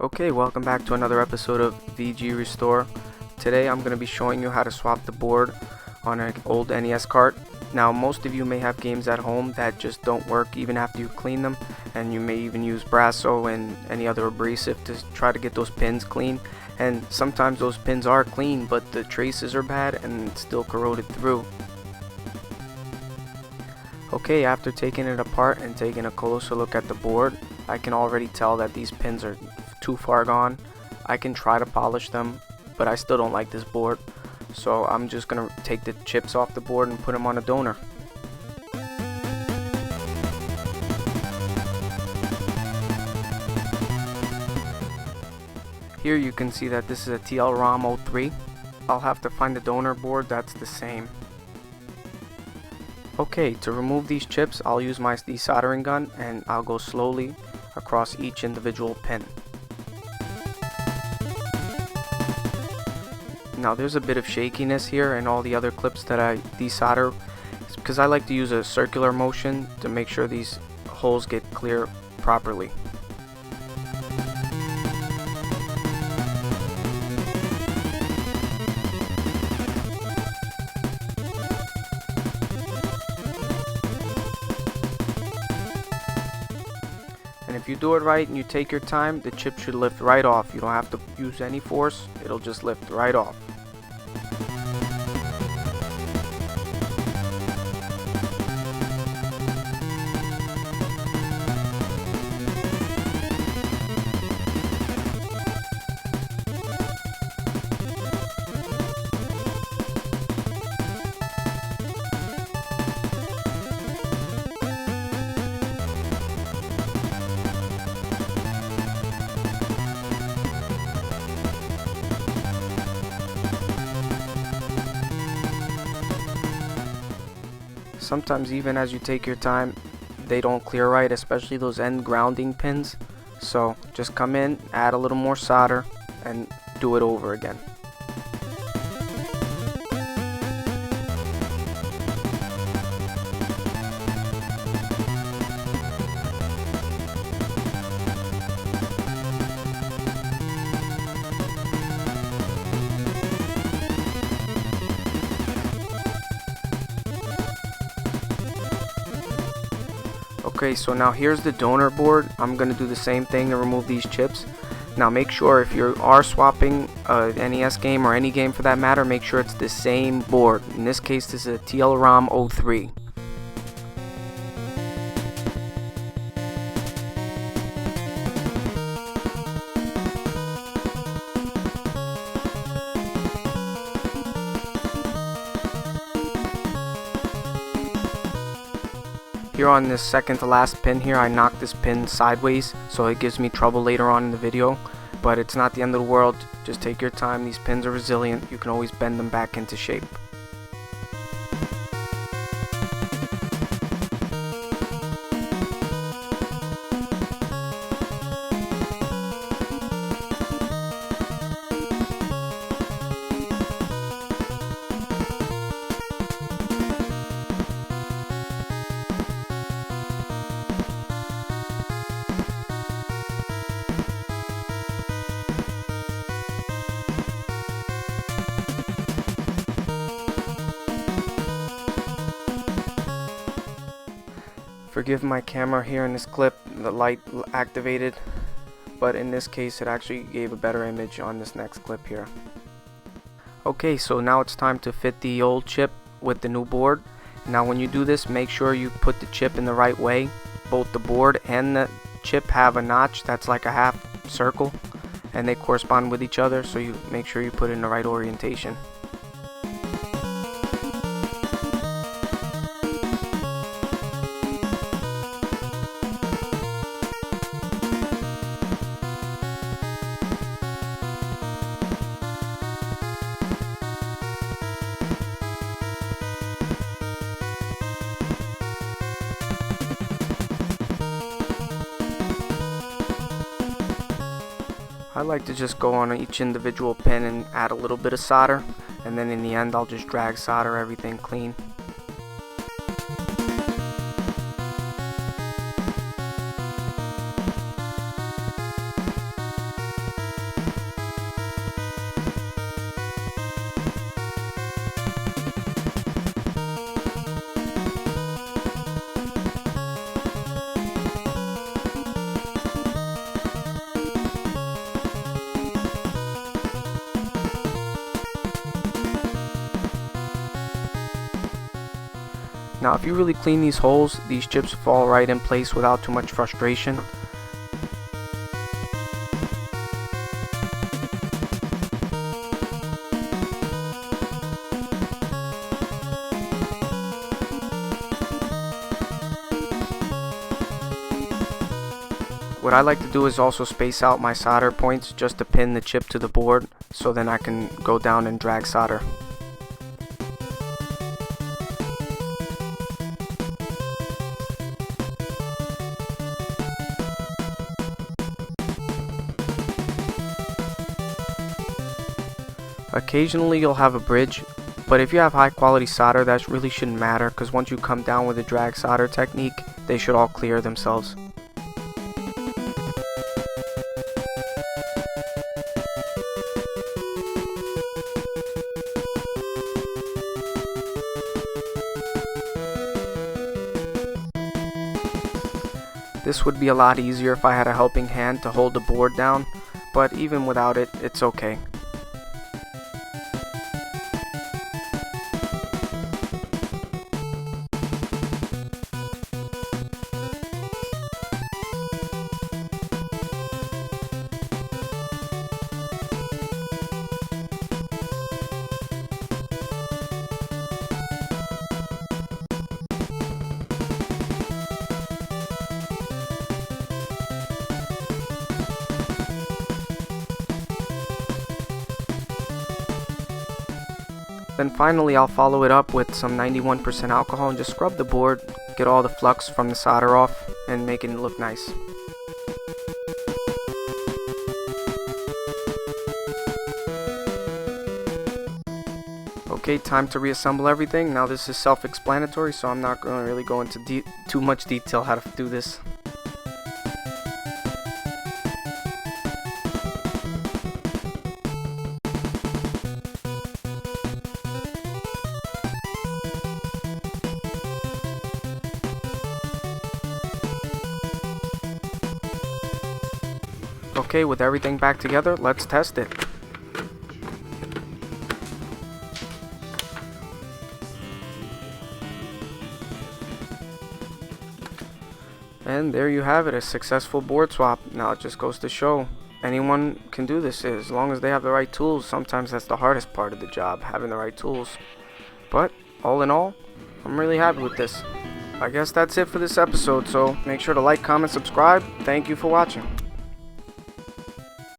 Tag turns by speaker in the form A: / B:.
A: Okay, welcome back to another episode of VGRestore. Today I'm going to be showing you how to swap the board on an old NES cart. Now most of you may have games at home that just don't work even after you clean them, and you may even use Brasso and any other abrasive to try to get those pins clean, and sometimes those pins are clean but the traces are bad and it's still corroded through. Okay, after taking it apart and taking a closer look at the board, I can already tell that these pins are too far gone. I can try to polish them, but I still don't like this board, so I'm just gonna take the chips off the board and put them on a donor. Here you can see that this is a TL-ROM 03. I'll have to find the donor board that's the same. Okay, to remove these chips, I'll use my desoldering gun and I'll go slowly across each individual pin. Now there's a bit of shakiness here in all the other clips that I desolder. It's because I like to use a circular motion to make sure these holes get clear properly. And if you do it right and you take your time, the chip should lift right off. You don't have to use any force, it'll just lift right off. Sometimes even as you take your time, they don't clear right, especially those end grounding pins. So just come in, add a little more solder, and do it over again. Okay, so now here's the donor board. I'm going to do the same thing to remove these chips. Now make sure if you are swapping a NES game or any game for that matter, make sure it's the same board. In this case, this is a TL-ROM 03. Here on this second to last pin here, I knocked this pin sideways, so it gives me trouble later on in the video, but it's not the end of the world. Just take your time. These pins are resilient. You can always bend them back into shape. Forgive my camera here in this clip, the light activated, but in this case it actually gave a better image on this next clip here. Okay, so now it's time to fit the old chip with the new board. Now when you do this, make sure you put the chip in the right way. Both the board and the chip have a notch that's like a half circle, and they correspond with each other, so you make sure you put it in the right orientation. I like to just go on each individual pin and add a little bit of solder, and then in the end I'll just drag solder everything clean. Now if you really clean these holes, these chips fall right in place without too much frustration. What I like to do is also space out my solder points just to pin the chip to the board, so then I can go down and drag solder. Occasionally you'll have a bridge, but if you have high quality solder, that really shouldn't matter, because once you come down with a drag solder technique, they should all clear themselves. This would be a lot easier if I had a helping hand to hold the board down, but even without it, it's okay. Then finally I'll follow it up with some 91% alcohol and just scrub the board, get all the flux from the solder off, and make it look nice. Okay, time to reassemble everything. Now this is self-explanatory, so I'm not going to really go into too much detail how to do this. Okay, with everything back together, let's test it. And there you have it, a successful board swap. Now it just goes to show anyone can do this as long as they have the right tools. Sometimes that's the hardest part of the job, having the right tools. But all in all, I'm really happy with this. I guess that's it for this episode, so make sure to like, comment, subscribe. Thank you for watching.